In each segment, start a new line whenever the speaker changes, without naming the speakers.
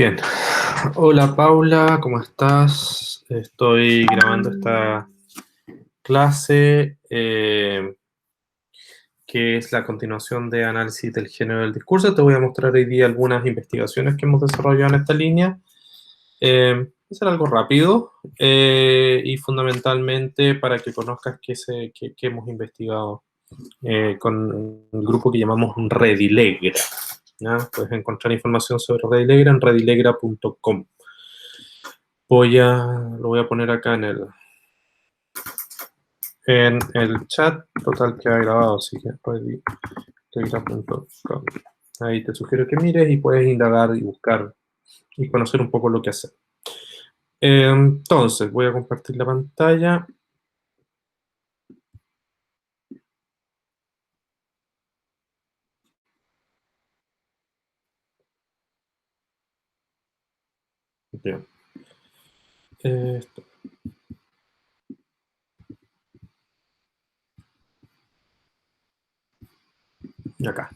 Bien. Hola Paula, ¿cómo estás? Estoy grabando esta clase que es la continuación de análisis del género del discurso. Te voy a mostrar hoy día algunas investigaciones que hemos desarrollado en esta línea. Voy a hacer algo rápido y fundamentalmente para que conozcas qué hemos investigado con un grupo que llamamos Redilegra. ¿Ya? Puedes encontrar información sobre Redilegra en redilegra.com. Lo voy a poner acá en el chat, total queda grabado, así que redilegra.com. Ahí te sugiero que mires y puedes indagar y buscar y conocer un poco lo que hacer. Entonces, voy a compartir la pantalla. Bien. Esto. Y acá.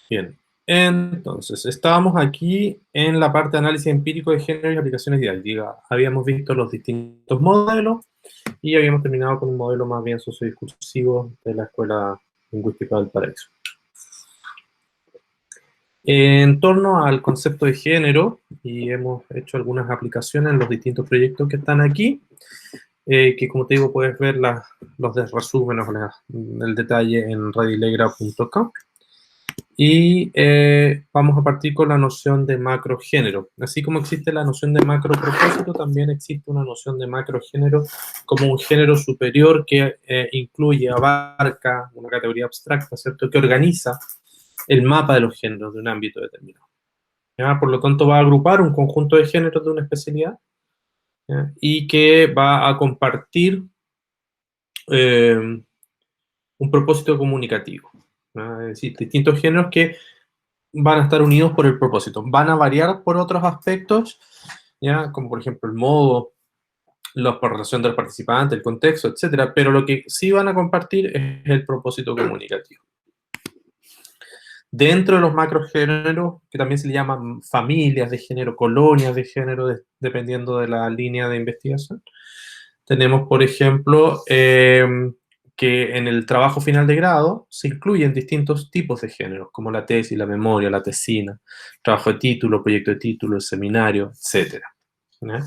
Bien. Entonces, estábamos aquí en la parte de análisis empírico de género y aplicaciones didácticas. Habíamos visto los distintos modelos y habíamos terminado con un modelo más bien sociodiscursivo de la Escuela Lingüística del Paraíso. En torno al concepto de género, y hemos hecho algunas aplicaciones en los distintos proyectos que están aquí, que como te digo puedes ver los resúmenes, el detalle en redilegra.com. Y vamos a partir con la noción de macrogénero. Así como existe la noción de macropropósito, también existe una noción de macrogénero como un género superior que incluye, abarca una categoría abstracta, ¿cierto?, que organiza el mapa de los géneros de un ámbito determinado. ¿Ya? Por lo tanto, va a agrupar un conjunto de géneros de una especialidad, ¿ya? Y que va a compartir un propósito comunicativo, ¿ya? Es decir, distintos géneros que van a estar unidos por el propósito. Van a variar por otros aspectos, ¿ya? Como por ejemplo el modo, la relación del participante, el contexto, etcétera, pero lo que sí van a compartir es el propósito comunicativo. Dentro de los macrogéneros, que también se le llaman familias de género, colonias de género, dependiendo de la línea de investigación, tenemos, por ejemplo, que en el trabajo final de grado se incluyen distintos tipos de géneros, como la tesis, la memoria, la tesina, trabajo de título, proyecto de título, el seminario, etc. ¿Ya?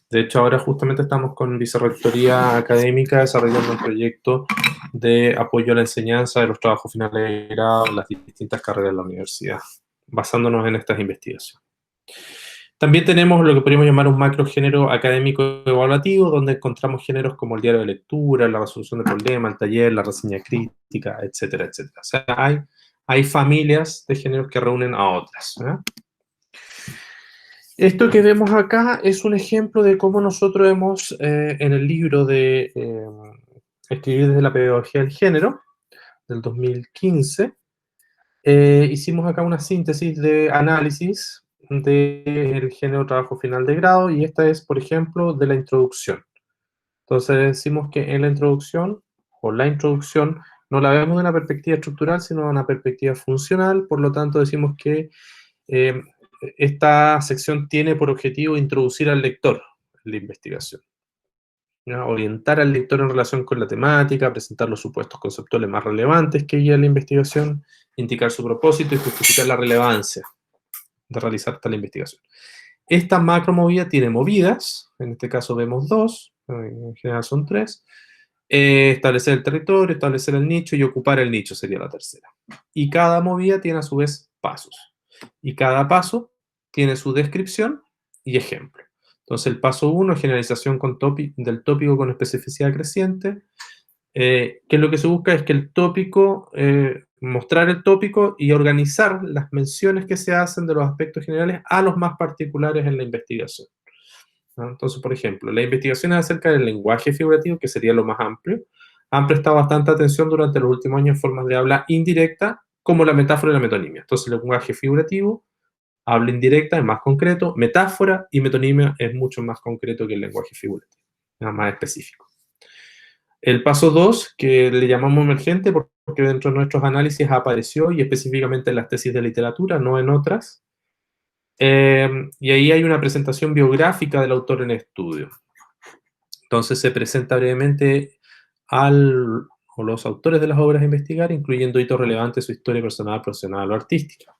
De hecho, ahora justamente estamos con Vicerrectoría Académica desarrollando un proyecto de apoyo a la enseñanza de los trabajos finales de grado en las distintas carreras de la universidad, basándonos en estas investigaciones. También tenemos lo que podríamos llamar un macrogénero académico evaluativo, donde encontramos géneros como el diario de lectura, la resolución de problemas, el taller, la reseña crítica, etcétera, etcétera. O sea, hay familias de géneros que reúnen a otras, ¿verdad? Esto que vemos acá es un ejemplo de cómo nosotros hemos, en el libro de Escribir desde la pedagogía del género, del 2015, hicimos acá una síntesis de análisis del género trabajo final de grado, y esta es, por ejemplo, de la introducción. Entonces decimos que en la introducción, o la introducción, no la vemos de una perspectiva estructural, sino de una perspectiva funcional. Por lo tanto, decimos que esta sección tiene por objetivo introducir al lector en la investigación, ¿ya? Orientar al lector en relación con la temática, presentar los supuestos conceptuales más relevantes que guían la investigación, indicar su propósito y justificar la relevancia de realizar tal investigación. Esta macromovida tiene movidas, en este caso vemos dos, en general son tres. Establecer el territorio, establecer el nicho y ocupar el nicho sería la tercera. Y cada movida tiene a su vez pasos. Y cada paso tiene su descripción y ejemplo. Entonces el paso 1 es generalización del tópico con especificidad creciente, que lo que se busca es que el tópico, mostrar el tópico y organizar las menciones que se hacen de los aspectos generales a los más particulares en la investigación, ¿no? Entonces, por ejemplo, la investigación es acerca del lenguaje figurativo, que sería lo más amplio. Han prestado bastante atención durante los últimos años en formas de habla indirecta, como la metáfora y la metonimia. Entonces, el lenguaje figurativo, habla indirecta es más concreto, metáfora y metonimia es mucho más concreto que el lenguaje figurativo, es más específico. El paso 2, que le llamamos emergente, porque dentro de nuestros análisis apareció, y específicamente en las tesis de literatura, no en otras, Y ahí hay una presentación biográfica del autor en estudio. Entonces se presenta brevemente o los autores de las obras a investigar, incluyendo hitos relevantes de su historia personal, profesional o artística.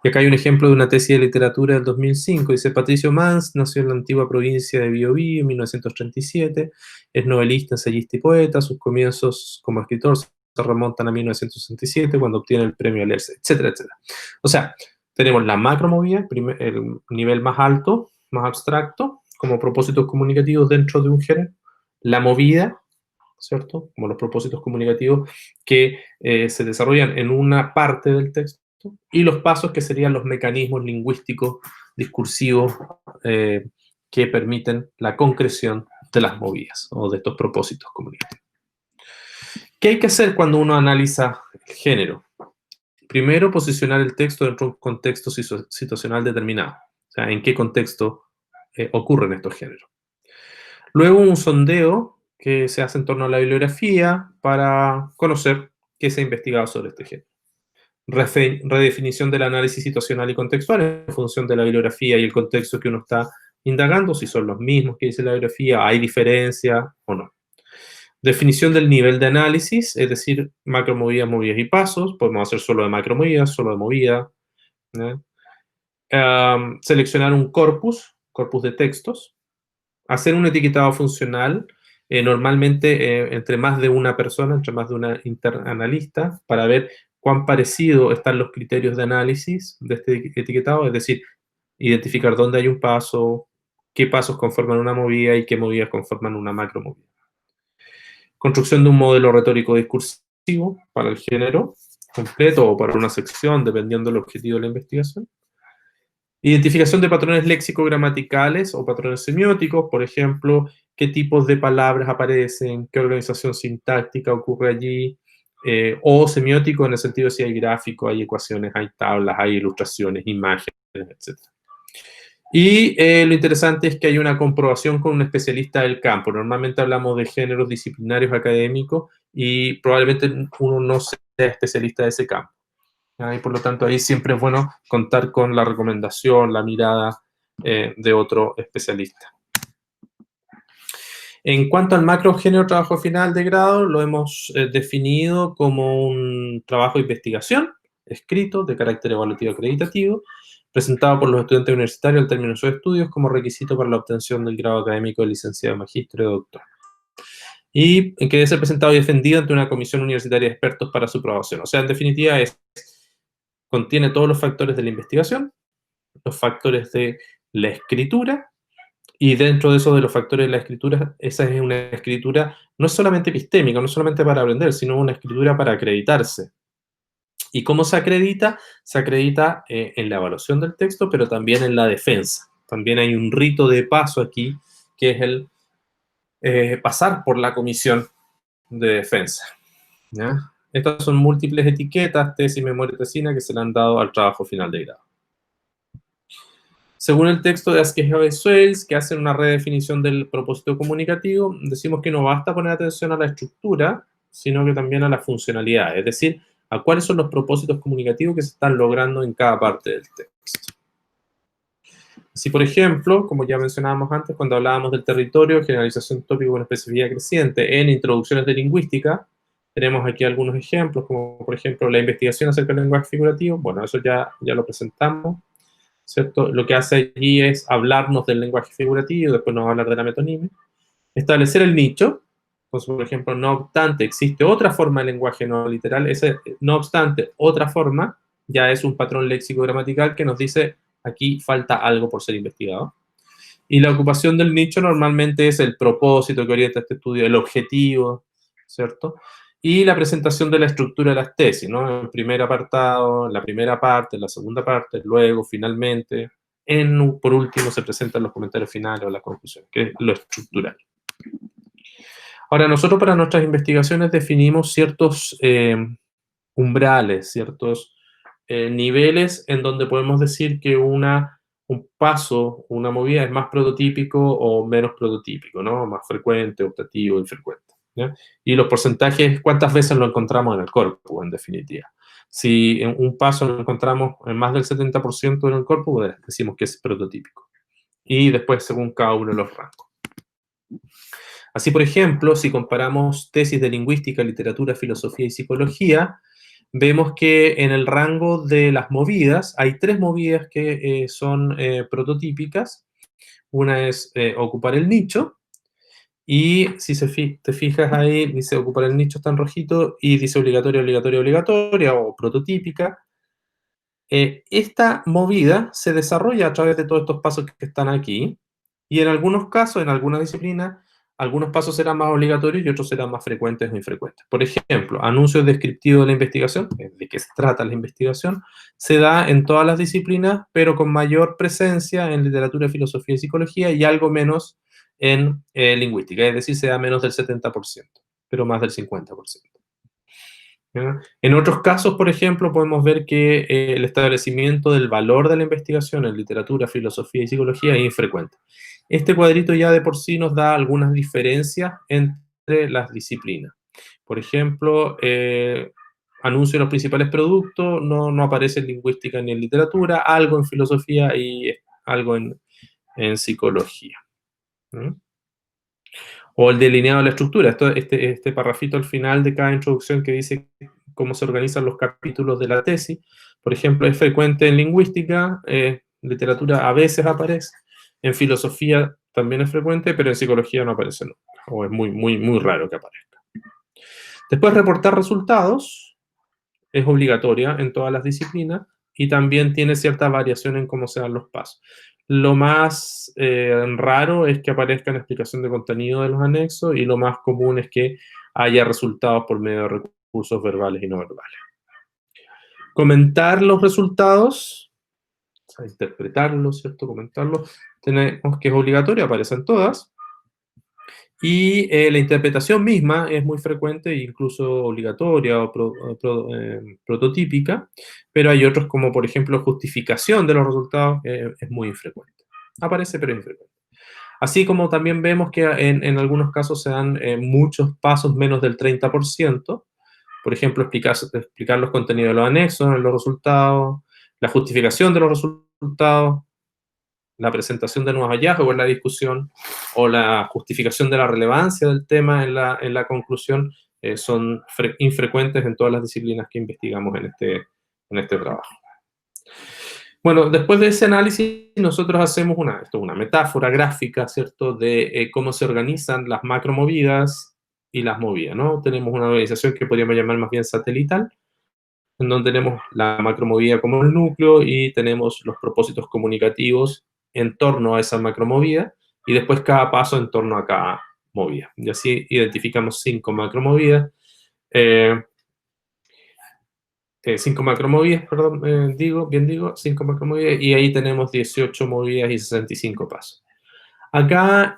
Y acá hay un ejemplo de una tesis de literatura del 2005. Dice, Patricio Mans nació en la antigua provincia de Biobío en 1937, es novelista, ensayista y poeta. Sus comienzos como escritor se remontan a 1967, cuando obtiene el premio Alerce, etcétera, etcétera. O sea, tenemos la macromovida, el nivel más alto, más abstracto, como propósitos comunicativos dentro de un género. La movida, ¿cierto? Como los propósitos comunicativos que se desarrollan en una parte del texto, y los pasos que serían los mecanismos lingüísticos, discursivos, que permiten la concreción de las movidas o de estos propósitos comunicativos. ¿Qué hay que hacer cuando uno analiza el género? Primero, posicionar el texto dentro de un contexto situacional determinado. O sea, en qué contexto ocurren estos géneros. Luego, un sondeo que se hace en torno a la bibliografía para conocer qué se ha investigado sobre este género. Redefinición del análisis situacional y contextual en función de la bibliografía y el contexto que uno está indagando, si son los mismos que dice la bibliografía, hay diferencia o no. Definición del nivel de análisis, es decir, macromovidas, movidas y pasos. Podemos hacer solo de macromovidas, solo de movida. Seleccionar un corpus de textos. Hacer un etiquetado funcional, normalmente entre más de una persona, entre más de una interanalista, para ver cuán parecido están los criterios de análisis de este etiquetado, es decir, identificar dónde hay un paso, qué pasos conforman una movida y qué movidas conforman una macromovida. Construcción de un modelo retórico discursivo para el género completo o para una sección, dependiendo del objetivo de la investigación. Identificación de patrones léxico-gramaticales o patrones semióticos, por ejemplo, qué tipos de palabras aparecen, qué organización sintáctica ocurre allí, o semiótico en el sentido de si hay gráficos, hay ecuaciones, hay tablas, hay ilustraciones, imágenes, etc. Y lo interesante es que hay una comprobación con un especialista del campo. Normalmente hablamos de géneros disciplinarios académicos y probablemente uno no sea especialista de ese campo. Y por lo tanto, ahí siempre es bueno contar con la recomendación, la mirada de otro especialista. En cuanto al macrogénero trabajo final de grado, lo hemos definido como un trabajo de investigación escrito de carácter evaluativo acreditativo, presentado por los estudiantes universitarios al término de sus estudios como requisito para la obtención del grado académico de licenciado, magíster o doctor. Y que debe ser presentado y defendido ante una comisión universitaria de expertos para su aprobación. O sea, en definitiva, contiene todos los factores de la investigación, los factores de la escritura, y dentro de eso de los factores de la escritura, esa es una escritura no es solamente epistémica, no es solamente para aprender, sino una escritura para acreditarse. ¿Y cómo se acredita? Se acredita en la evaluación del texto, pero también en la defensa. También hay un rito de paso aquí, que es el pasar por la comisión de defensa. ¿Ya? Estas son múltiples etiquetas, tesis, memoria, tesina, que se le han dado al trabajo final de grado. Según el texto de Askejov y Swales, que hacen una redefinición del propósito comunicativo, decimos que no basta poner atención a la estructura, sino que también a la funcionalidad, es decir, a cuáles son los propósitos comunicativos que se están logrando en cada parte del texto. Si, por ejemplo, como ya mencionábamos antes, cuando hablábamos del territorio, generalización tópica con especificidad creciente en introducciones de lingüística, tenemos aquí algunos ejemplos, como por ejemplo la investigación acerca del lenguaje figurativo. Bueno, eso ya lo presentamos, ¿cierto? Lo que hace allí es hablarnos del lenguaje figurativo, después nos va a hablar de la metonimia. Establecer el nicho, pues, por ejemplo, no obstante, existe otra forma de lenguaje no literal, ese no obstante, otra forma, ya es un patrón léxico-gramatical que nos dice aquí falta algo por ser investigado. Y la ocupación del nicho normalmente es el propósito que orienta este estudio, el objetivo, ¿cierto? Y la presentación de la estructura de las tesis, ¿no? El primer apartado, la primera parte, la segunda parte, luego, finalmente, por último, se presentan los comentarios finales o las conclusiones, que es lo estructural. Ahora, nosotros para nuestras investigaciones definimos ciertos umbrales, ciertos niveles en donde podemos decir que un paso, una movida es más prototípico o menos prototípico, ¿no? Más frecuente, optativo, infrecuente. ¿Ya? Y los porcentajes, ¿cuántas veces lo encontramos en el corpus, en definitiva? Si en un paso lo encontramos en más del 70% en el corpus, pues decimos que es prototípico. Y después según cada uno de los rangos. Así, por ejemplo, si comparamos tesis de lingüística, literatura, filosofía y psicología, vemos que en el rango de las movidas hay 3 movidas que son prototípicas. Una es ocupar el nicho, y si te fijas ahí, dice ocupar el nicho está en rojito, y dice obligatoria, obligatoria, obligatoria, o prototípica. Esta movida se desarrolla a través de todos estos pasos que están aquí, y en algunos casos, en algunas disciplinas, algunos pasos serán más obligatorios y otros serán más frecuentes o infrecuentes. Por ejemplo, anuncios descriptivos de la investigación, de qué se trata la investigación, se da en todas las disciplinas, pero con mayor presencia en literatura, filosofía y psicología, y algo menos en lingüística, es decir, se da menos del 70%, pero más del 50%. ¿Ya? En otros casos, por ejemplo, podemos ver que el establecimiento del valor de la investigación en literatura, filosofía y psicología es infrecuente. Este cuadrito ya de por sí nos da algunas diferencias entre las disciplinas. Por ejemplo, anuncio de los principales productos, no aparece en lingüística ni en literatura, algo en filosofía y algo en psicología. ¿Mm? O el delineado de la estructura, este parrafito al final de cada introducción que dice cómo se organizan los capítulos de la tesis. Por ejemplo, es frecuente en lingüística, literatura a veces aparece, en filosofía también es frecuente, pero en psicología no aparece nunca, o es muy, muy, muy raro que aparezca. Después, reportar resultados es obligatoria en todas las disciplinas y también tiene cierta variación en cómo se dan los pasos. Lo más raro es que aparezca en explicación de contenido de los anexos, y lo más común es que haya resultados por medio de recursos verbales y no verbales. Comentar los resultados, o sea, interpretarlos, ¿cierto? Comentarlos, tenemos que es obligatorio, aparecen todas. Y la interpretación misma es muy frecuente e incluso obligatoria o prototípica, pero hay otros como, por ejemplo, justificación de los resultados, es muy infrecuente. Aparece, pero es infrecuente. Así como también vemos que en algunos casos se dan muchos pasos, menos del 30%. Por ejemplo, explicar los contenidos de los anexos en los resultados, la justificación de los resultados, la presentación de nuevos hallazgos en la discusión, o la justificación de la relevancia del tema en la conclusión, son infrecuentes en todas las disciplinas que investigamos en este trabajo. Bueno, después de ese análisis, nosotros hacemos una metáfora gráfica, ¿cierto?, de cómo se organizan las macromovidas y las movidas, ¿no? Tenemos una organización que podríamos llamar más bien satelital, en donde tenemos la macromovida como el núcleo y tenemos los propósitos comunicativos en torno a esa macromovida, y después cada paso en torno a cada movida. Y así identificamos 5 macromovidas, 5 macromovidas, perdón, digo, 5 macromovidas, y ahí tenemos 18 movidas y 65 pasos. Acá,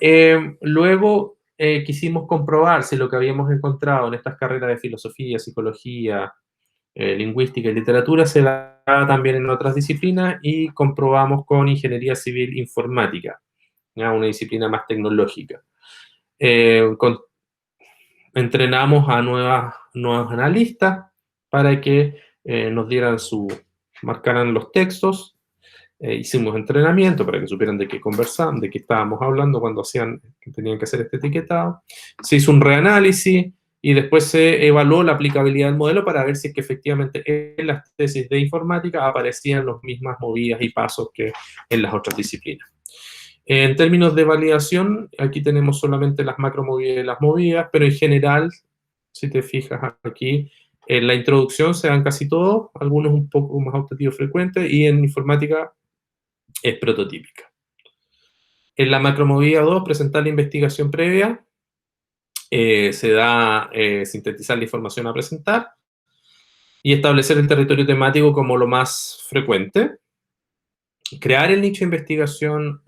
luego, quisimos comprobar si lo que habíamos encontrado en estas carreras de filosofía, psicología, lingüística y literatura se da también en otras disciplinas, y comprobamos con ingeniería civil informática, ¿ya? Una disciplina más tecnológica. Entrenamos a nuevos analistas para que marcaran los textos. Hicimos entrenamiento para que supieran de qué conversaban, de qué estábamos hablando cuando tenían que hacer este etiquetado. Se hizo un reanálisis y después se evaluó la aplicabilidad del modelo para ver si es que efectivamente en las tesis de informática aparecían las mismas movidas y pasos que en las otras disciplinas. En términos de validación, aquí tenemos solamente las macromovidas y las movidas, pero en general, si te fijas aquí, en la introducción se dan casi todos, algunos un poco más optativos frecuentes, y en informática es prototípica. En la macromovida 2, presentar la investigación previa, se da sintetizar la información a presentar y establecer el territorio temático como lo más frecuente. Crear el nicho de investigación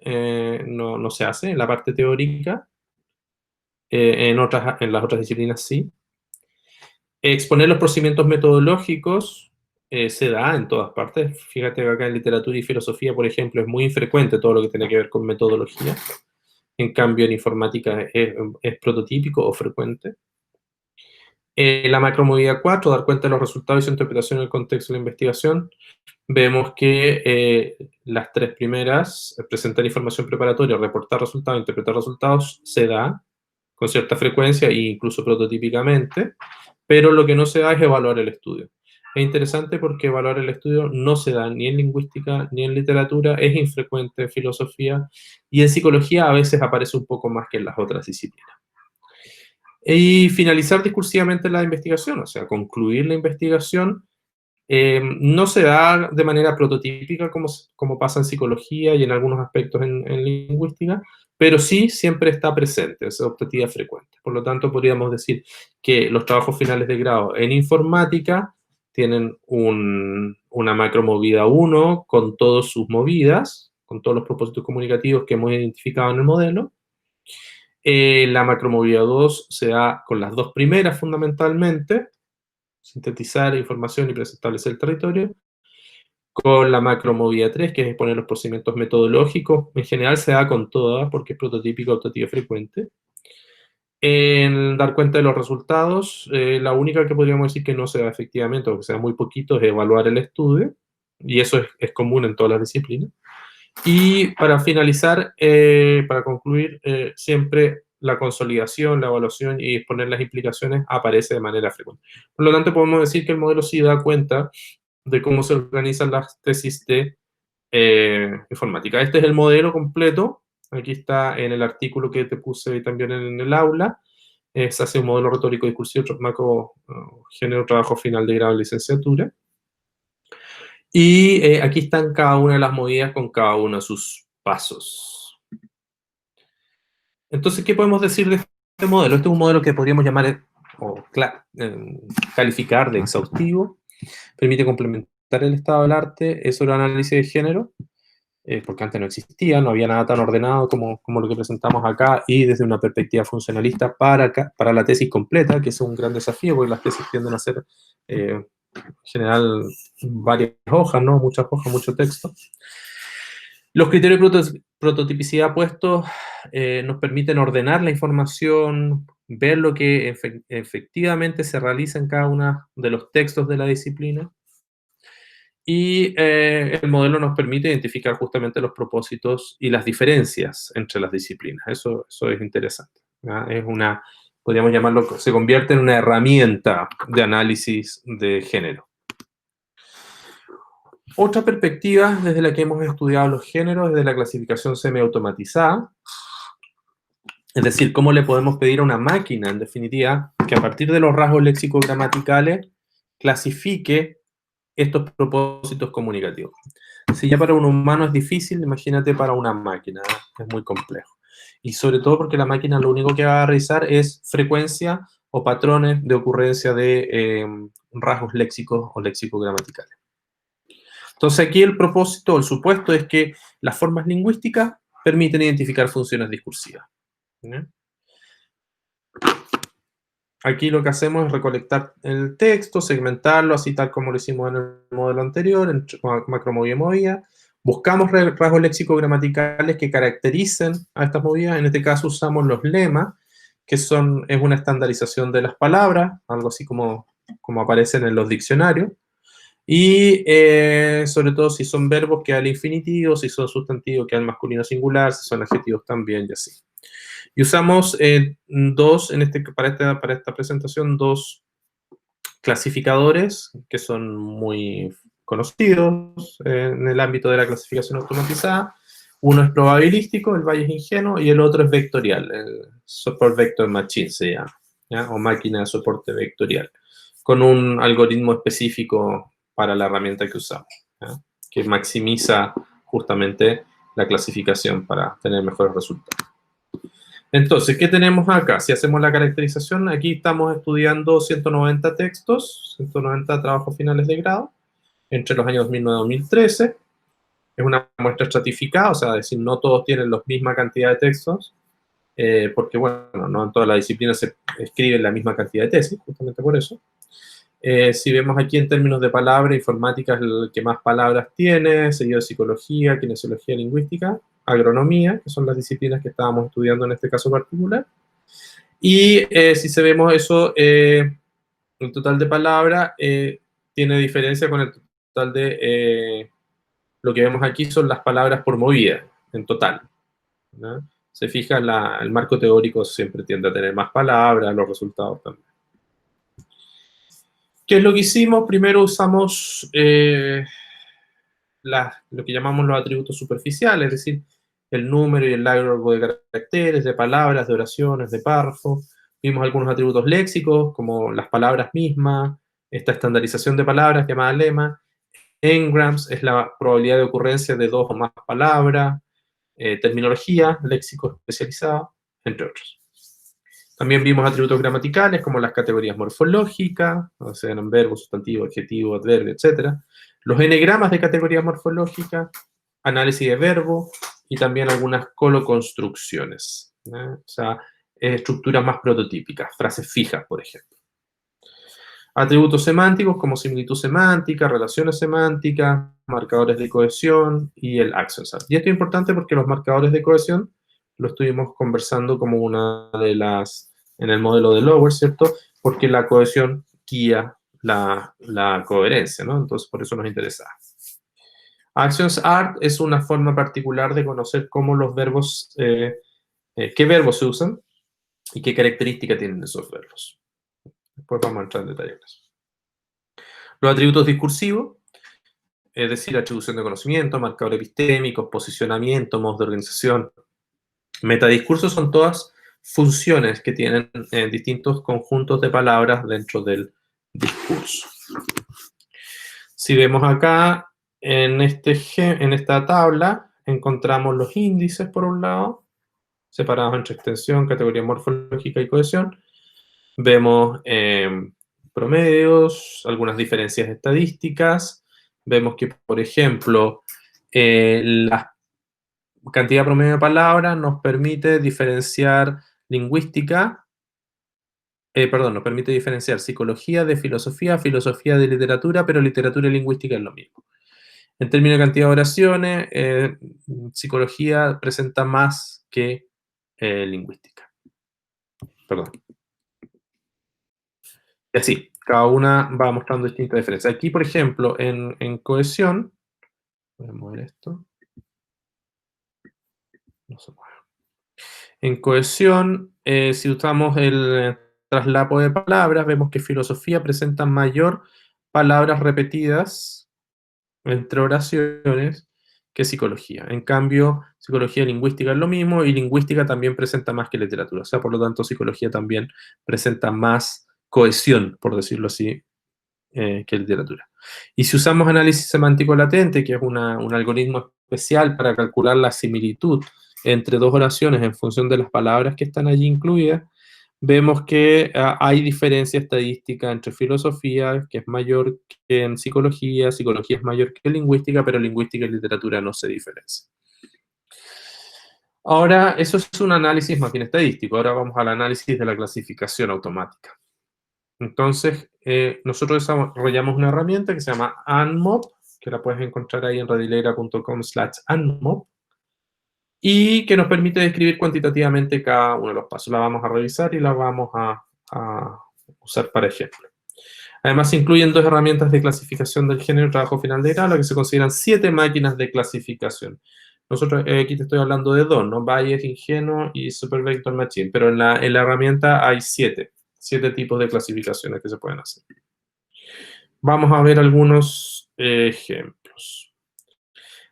no se hace en la parte teórica, en las otras disciplinas sí. Exponer los procedimientos metodológicos se da en todas partes. Fíjate que acá en literatura y filosofía, por ejemplo, es muy infrecuente todo lo que tiene que ver con metodología. En cambio, en informática es prototípico o frecuente. La macromovilidad 4, dar cuenta de los resultados y su interpretación en el contexto de la investigación. Vemos que las tres primeras, presentar información preparatoria, reportar resultados, interpretar resultados, se da con cierta frecuencia e incluso prototípicamente, pero lo que no se da es evaluar el estudio. Es interesante porque evaluar el estudio no se da ni en lingüística ni en literatura, es infrecuente en filosofía y en psicología a veces aparece un poco más que en las otras disciplinas. Y finalizar discursivamente la investigación, o sea, concluir la investigación, no se da de manera prototípica como pasa en psicología y en algunos aspectos en lingüística, pero sí siempre está presente, es optativa frecuente. Por lo tanto, podríamos decir que los trabajos finales de grado en informática tienen una macromovida 1 con todas sus movidas, con todos los propósitos comunicativos que hemos identificado en el modelo. La macromovida 2 se da con las dos primeras fundamentalmente, sintetizar información y establecer el territorio. Con la macromovida 3, que es exponer los procedimientos metodológicos, en general se da con todas porque es prototípica, optativa frecuente. En dar cuenta de los resultados, la única que podríamos decir que no se da efectivamente o que se da muy poquito es evaluar el estudio, y eso es común en todas las disciplinas. Y para finalizar, para concluir, siempre la consolidación, la evaluación y exponer las implicaciones aparece de manera frecuente. Por lo tanto, podemos decir que el modelo sí da cuenta de cómo se organizan las tesis de informática. Este es el modelo completo. Aquí está en el artículo que te puse también en el aula. Se hace un modelo retórico discursivo, macro género, trabajo final de grado de licenciatura. Y aquí están cada una de las movidas con cada uno de sus pasos. Entonces, ¿qué podemos decir de este modelo? Este es un modelo que podríamos llamar o calificar de exhaustivo. Permite complementar el estado del arte, es sobre análisis de género, porque antes no existía, no había nada tan ordenado como lo que presentamos acá, y desde una perspectiva funcionalista para la tesis completa, que es un gran desafío, porque las tesis tienden a ser, en general, varias hojas, ¿no? Muchas hojas, mucho texto. Los criterios de prototipicidad puestos nos permiten ordenar la información, ver lo que efectivamente se realiza en cada uno de los textos de la disciplina, y el modelo nos permite identificar justamente los propósitos y las diferencias entre las disciplinas. Eso es interesante, ¿ya? Podríamos llamarlo, se convierte en una herramienta de análisis de género. Otra perspectiva desde la que hemos estudiado los géneros es de la clasificación semiautomatizada. Es decir, cómo le podemos pedir a una máquina, en definitiva, que a partir de los rasgos léxico-gramaticales clasifique estos propósitos comunicativos. Si ya para un humano es difícil, imagínate para una máquina, ¿no? Es muy complejo. Y sobre todo porque la máquina lo único que va a revisar es frecuencia o patrones de ocurrencia de rasgos léxicos o léxico-gramaticales. Entonces aquí el propósito, el supuesto es que las formas lingüísticas permiten identificar funciones discursivas, ¿no? Aquí lo que hacemos es recolectar el texto, segmentarlo, así tal como lo hicimos en el modelo anterior, en macromovida y movida. Buscamos rasgos léxico-gramaticales que caractericen a estas movidas. En este caso usamos los lemas, que es una estandarización de las palabras, algo así como aparecen en los diccionarios. Y sobre todo si son verbos queda el infinitivo, si son sustantivos queda el masculino singular, si son adjetivos también y así. Y usamos para esta presentación dos clasificadores que son muy conocidos en el ámbito de la clasificación automatizada. Uno es probabilístico, el Bayes ingenuo, y el otro es vectorial, el Support Vector Machine se llama, ¿ya? O máquina de soporte vectorial, con un algoritmo específico para la herramienta que usamos, ¿ya? Que maximiza justamente la clasificación para tener mejores resultados. Entonces, ¿qué tenemos acá? Si hacemos la caracterización, aquí estamos estudiando 190 textos, 190 trabajos finales de grado, entre los años 2009 y 2013. Es una muestra estratificada, o sea, es decir, no todos tienen la misma cantidad de textos, porque, bueno, no en todas las disciplinas se escriben la misma cantidad de tesis, justamente por eso. Si vemos aquí en términos de palabra, informática es el que más palabras tiene, seguido de psicología, kinesiología lingüística, agronomía, que son las disciplinas que estábamos estudiando en este caso particular. Y si vemos eso, el total de palabras tiene diferencia con el total de... lo que vemos aquí son las palabras por movida, en total, ¿no? Se fija, el marco teórico siempre tiende a tener más palabras, los resultados también. ¿Qué es lo que hicimos? Primero usamos lo que llamamos los atributos superficiales, es decir, el número y el largo de caracteres, de palabras, de oraciones, de párrafos. Vimos algunos atributos léxicos, como las palabras mismas, esta estandarización de palabras llamada lema. N-grams es la probabilidad de ocurrencia de 2 o más palabras. Terminología, léxico especializado, entre otros. También vimos atributos gramaticales como las categorías morfológicas, o sea, en verbo, sustantivo, adjetivo, adverbio, etc. Los enegramas de categorías morfológicas, análisis de verbo y también algunas coloconstrucciones, ¿eh? O sea, estructuras más prototípicas, frases fijas, por ejemplo. Atributos semánticos como similitud semántica, relaciones semánticas, marcadores de cohesión y el action set. Y esto es importante porque los marcadores de cohesión lo estuvimos conversando como una de las, en el modelo de Lower, ¿cierto? Porque la cohesión guía la coherencia, ¿no? Entonces, por eso nos interesa. Actions Art es una forma particular de conocer cómo los verbos, qué verbos se usan y qué características tienen esos verbos. Después vamos a entrar en detalle en eso. Los atributos discursivos, es decir, atribución de conocimiento, marcadores epistémicos, posicionamiento, modos de organización. Metadiscursos son todas funciones que tienen distintos conjuntos de palabras dentro del discurso. Si vemos acá, en esta tabla, encontramos los índices, por un lado, separados entre extensión, categoría morfológica y cohesión. Vemos promedios, algunas diferencias estadísticas. Vemos que, por ejemplo, la cantidad promedio de palabras nos permite diferenciar nos permite diferenciar psicología de filosofía, filosofía de literatura, pero literatura y lingüística es lo mismo. En términos de cantidad de oraciones, psicología presenta más que lingüística. Perdón. Y así, cada una va mostrando distintas diferencias. Aquí, por ejemplo, en cohesión, voy a mover esto. No se mueve. En cohesión, si usamos el traslapo de palabras, vemos que filosofía presenta mayor palabras repetidas entre oraciones que psicología. En cambio, psicología y lingüística es lo mismo, y lingüística también presenta más que literatura. O sea, por lo tanto, psicología también presenta más cohesión, por decirlo así, que literatura. Y si usamos análisis semántico latente, que es un algoritmo especial para calcular la similitud entre dos oraciones en función de las palabras que están allí incluidas, vemos que hay diferencia estadística entre filosofía, que es mayor que en psicología, psicología es mayor que lingüística, pero lingüística y literatura no se diferencian. Ahora, eso es un análisis más bien estadístico. Ahora vamos al análisis de la clasificación automática. Entonces, nosotros desarrollamos una herramienta que se llama ANMOP, que la puedes encontrar ahí en radileira.com/ANMOP, y que nos permite describir cuantitativamente cada uno de los pasos. La vamos a revisar y la vamos a usar para ejemplo. Además, se incluyen 2 herramientas de clasificación del género trabajo final de grado, que se consideran 7 máquinas de clasificación. Nosotros aquí te estoy hablando de 2, ¿no? Bayes, Ingenuo y Super Vector Machine, pero en la herramienta hay 7 tipos de clasificaciones que se pueden hacer. Vamos a ver algunos ejemplos.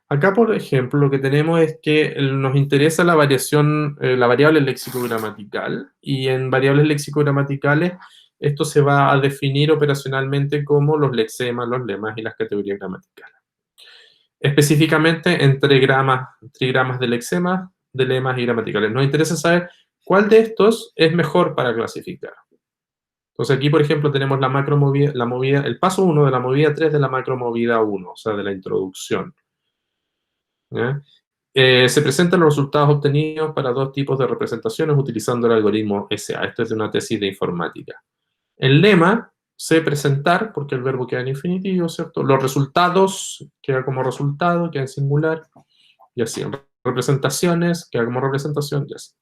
Acá, por ejemplo, lo que tenemos es que nos interesa la variación, la variable léxico-gramatical, y en variables léxico-gramaticales esto se va a definir operacionalmente como los lexemas, los lemas y las categorías gramaticales. Específicamente en trigramas de lexemas, de lemas y gramaticales. Nos interesa saber cuál de estos es mejor para clasificar. Entonces aquí, por ejemplo, tenemos la macromovida, el paso 1 de la movida 3 de la macromovida 1, o sea, de la introducción. Se presentan los resultados obtenidos para 2 tipos de representaciones utilizando el algoritmo SA. Esto es de una tesis de informática. El lema, sé presentar, porque el verbo queda en infinitivo, ¿cierto? Los resultados, queda como resultado, queda en singular, y así. Representaciones, queda como representación, y así.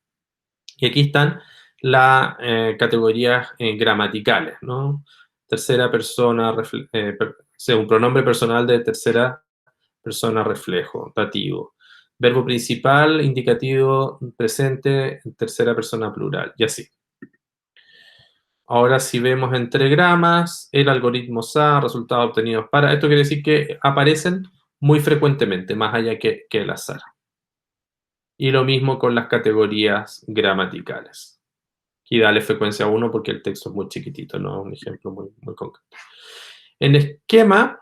Y aquí están las categorías gramaticales, ¿no? tercera persona, un pronombre personal de tercera persona reflejo, dativo. Verbo principal, indicativo, presente, tercera persona plural, y así. Ahora si vemos entre gramas, el algoritmo SA, resultados obtenidos para... Esto quiere decir que aparecen muy frecuentemente, más allá que el azar. Y lo mismo con las categorías gramaticales. Aquí dale frecuencia 1 porque el texto es muy chiquitito, no es un ejemplo muy concreto. En esquema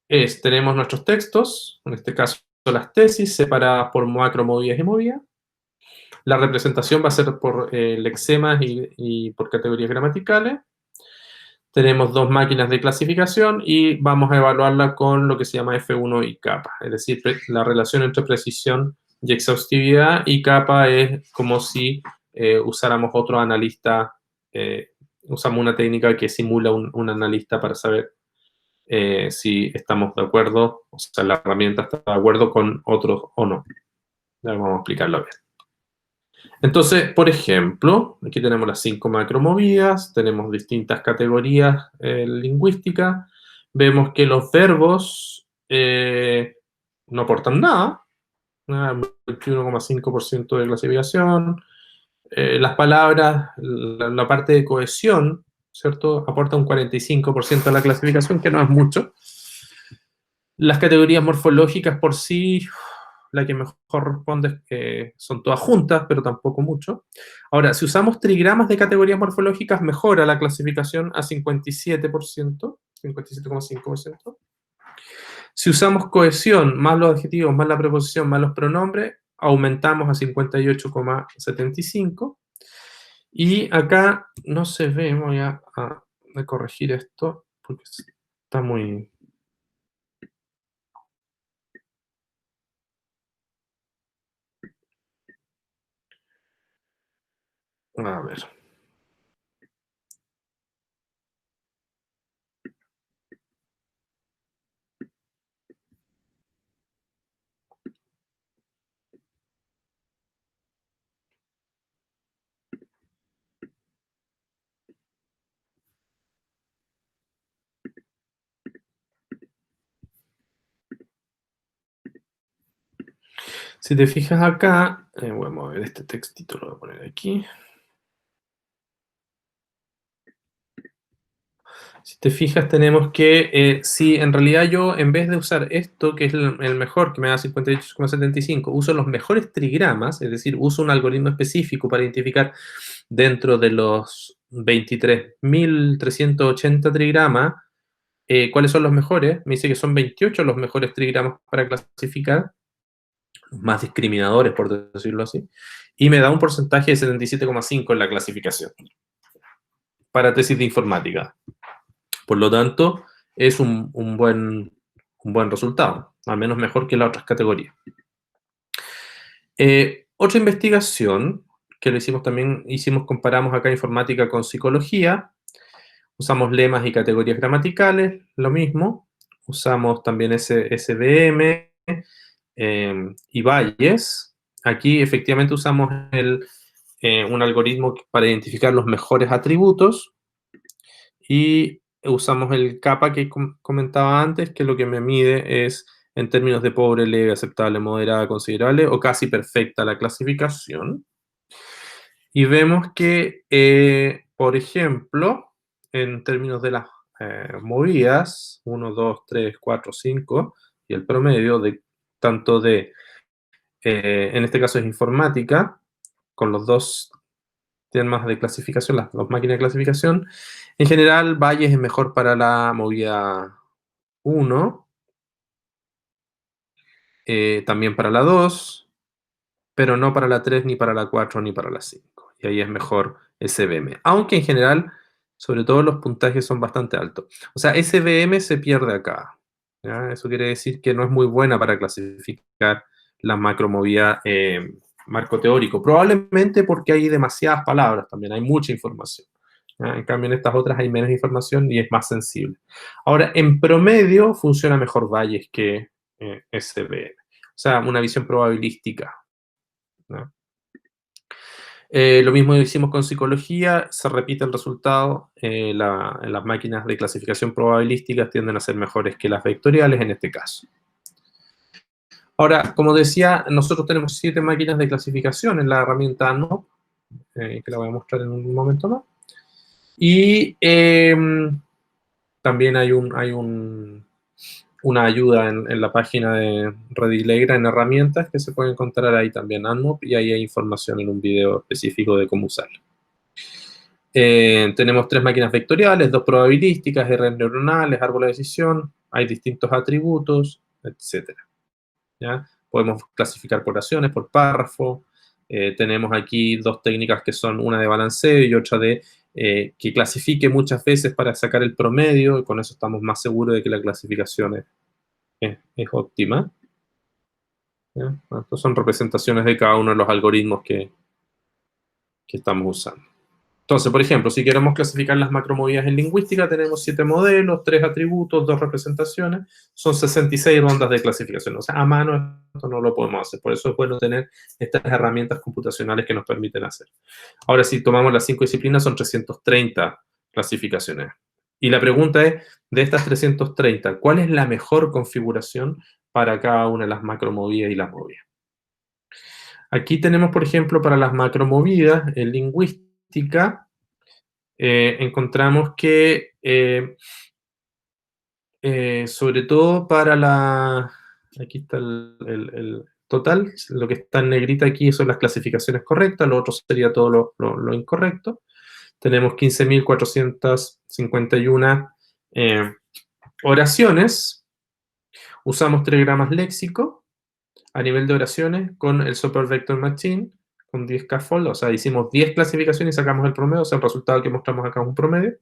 tenemos nuestros textos, en este caso las tesis, separadas por macromovidas y movidas. La representación va a ser por lexemas y por categorías gramaticales. Tenemos dos máquinas de clasificación y vamos a evaluarla con lo que se llama F1 y capa, es decir, la relación entre precisión y exhaustividad, y capa es como si usáramos otro analista, usamos una técnica que simula un analista para saber si estamos de acuerdo, o sea, la herramienta está de acuerdo con otros o no. Ya vamos a explicarlo a ver. Entonces, por ejemplo, aquí tenemos las 5 macromovidas, tenemos distintas categorías lingüísticas, vemos que los verbos no aportan nada, 21,5% de clasificación, las palabras, la parte de cohesión, ¿cierto? Aporta un 45% de la clasificación, que no es mucho. Las categorías morfológicas por sí, la que mejor responde es que son todas juntas, pero tampoco mucho. Ahora, si usamos trigramas de categorías morfológicas, mejora la clasificación a 57%, 57,5%. Si usamos cohesión, más los adjetivos, más la preposición, más los pronombres, aumentamos a 58,75%. Y acá no se ve, voy a corregir esto, porque está muy... A ver. Si te fijas acá, voy a mover este textito, lo voy a poner aquí. Si te fijas, tenemos que, si en realidad yo, en vez de usar esto, que es el mejor, que me da 58,75, uso los mejores trigramas, es decir, uso un algoritmo específico para identificar dentro de los 23.380 trigramas, cuáles son los mejores. Me dice que son 28 los mejores trigramas para clasificar, los más discriminadores, por decirlo así, y me da un porcentaje de 77,5 en la clasificación para tesis de informática. Por lo tanto, es un buen resultado, al menos mejor que las otras categorías. Otra investigación que lo hicimos también, comparamos acá informática con psicología, usamos lemas y categorías gramaticales, lo mismo, usamos también SVM y Bayes. Aquí efectivamente usamos un algoritmo para identificar los mejores atributos, y usamos el capa que comentaba antes, que lo que me mide es en términos de pobre, leve, aceptable, moderada, considerable o casi perfecta la clasificación. Y vemos que, por ejemplo, en términos de las movidas, 1, 2, 3, 4, 5, y el promedio de tanto de, en este caso es informática, con los dos temas de clasificación, las dos máquinas de clasificación. En general, Bayes es mejor para la movida 1, también para la 2, pero no para la 3, ni para la 4, ni para la 5. Y ahí es mejor SVM. Aunque en general, sobre todo los puntajes son bastante altos. O sea, SVM se pierde acá. ¿Ya? Eso quiere decir que no es muy buena para clasificar la macromovida marco teórico. Probablemente porque hay demasiadas palabras también, hay mucha información. ¿Ya? En cambio, en estas otras hay menos información y es más sensible. Ahora, en promedio funciona mejor Bayes que SVM. O sea, una visión probabilística, ¿no? Lo mismo hicimos con psicología, se repite el resultado. Las máquinas de clasificación probabilística tienden a ser mejores que las vectoriales en este caso. Ahora, como decía, nosotros tenemos 7 máquinas de clasificación en la herramienta ANMOP, que la voy a mostrar en un momento más. Y también hay una ayuda en la página de Redilegra en herramientas que se puede encontrar ahí también ANMOP, y ahí hay información en un video específico de cómo usarlo. Tenemos 3 máquinas vectoriales, 2 probabilísticas, redes neuronales, árbol de decisión, hay distintos atributos, etc. ¿Ya? Podemos clasificar por oraciones, por párrafo. Tenemos aquí 2 técnicas que son una de balanceo y otra de que clasifique muchas veces para sacar el promedio, y con eso estamos más seguros de que la clasificación es óptima. ¿Ya? Estos son representaciones de cada uno de los algoritmos que estamos usando. Entonces, por ejemplo, si queremos clasificar las macromovidas en lingüística, tenemos 7 modelos, 3 atributos, 2 representaciones, son 66 rondas de clasificación. O sea, a mano esto no lo podemos hacer, por eso es bueno tener estas herramientas computacionales que nos permiten hacer. Ahora, si tomamos las 5 disciplinas, son 330 clasificaciones. Y la pregunta es, de estas 330, ¿cuál es la mejor configuración para cada una de las macromovidas y las movidas? Aquí tenemos, por ejemplo, para las macromovidas en lingüística, encontramos que, sobre todo para aquí está el total, lo que está en negrita aquí son las clasificaciones correctas, lo otro sería todo lo incorrecto. Tenemos 15.451 oraciones, usamos 3 gramas léxico a nivel de oraciones con el Super Vector Machine, con 10 scaffold, o sea, hicimos 10 clasificaciones y sacamos el promedio, o sea, el resultado que mostramos acá es un promedio.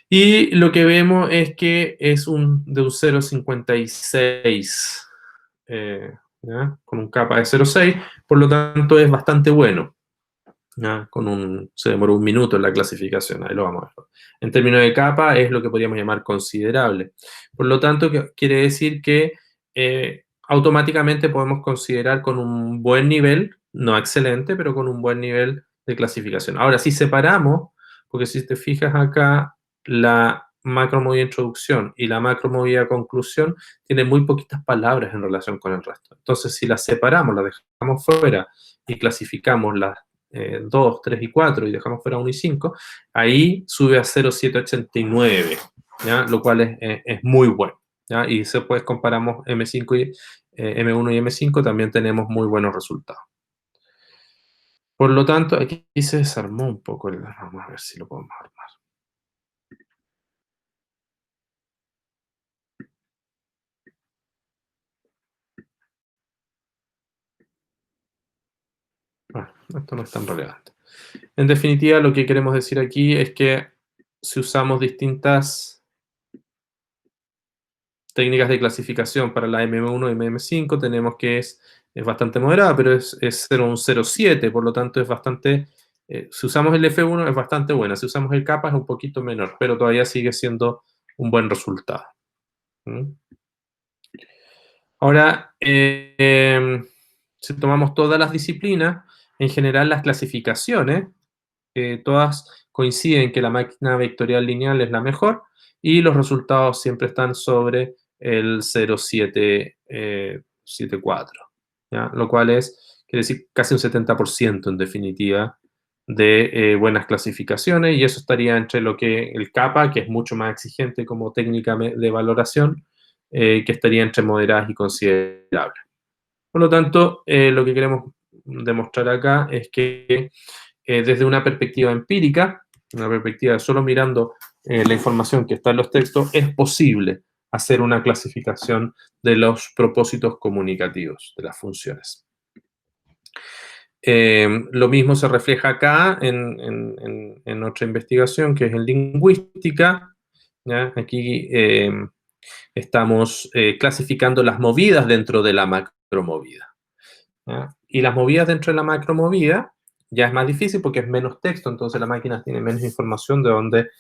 Y lo que vemos es que es de un 0,56, con un kappa de 0,6, por lo tanto es bastante bueno. ¿Ya? Se demoró 1 minuto en la clasificación, ahí lo vamos a ver. En términos de kappa es lo que podríamos llamar considerable. Por lo tanto, quiere decir que automáticamente podemos considerar con un buen nivel, no excelente, pero con un buen nivel de clasificación. Ahora, si separamos, porque si te fijas acá, la macromovida introducción y la macromovida conclusión tienen muy poquitas palabras en relación con el resto. Entonces, si las separamos, las dejamos fuera y clasificamos las 2, 3 y 4 y dejamos fuera 1 y 5, ahí sube a 0,789, ¿ya? Lo cual es muy bueno. ¿Ya? Y después comparamos M5 y, M1 y M5, también tenemos muy buenos resultados. Por lo tanto, aquí se desarmó un poco vamos a ver si lo podemos armar. Bueno, esto no es tan relevante. En definitiva, lo que queremos decir aquí es que si usamos distintas técnicas de clasificación para la M1 y M5, tenemos que es bastante moderada, pero es 0,7, por lo tanto es bastante, si usamos el F1 es bastante buena, si usamos el kappa es un poquito menor, pero todavía sigue siendo un buen resultado. ¿Mm? Ahora, si tomamos todas las disciplinas, en general las clasificaciones, todas coinciden que la máquina vectorial lineal es la mejor y los resultados siempre están sobre el 0,774, ¿ya? Lo cual quiere decir casi un 70% en definitiva de buenas clasificaciones, y eso estaría entre lo que el kappa, que es mucho más exigente como técnica de valoración, que estaría entre moderadas y considerables. Por lo tanto, lo que queremos demostrar acá es que desde una perspectiva empírica, una perspectiva solo mirando la información que está en los textos, es posible hacer una clasificación de los propósitos comunicativos de las funciones. Lo mismo se refleja acá en otra investigación que es en lingüística, ¿ya? Aquí estamos clasificando las movidas dentro de la macromovida, ¿ya? Y las movidas dentro de la macromovida ya es más difícil porque es menos texto, entonces la máquina tiene menos información de dónde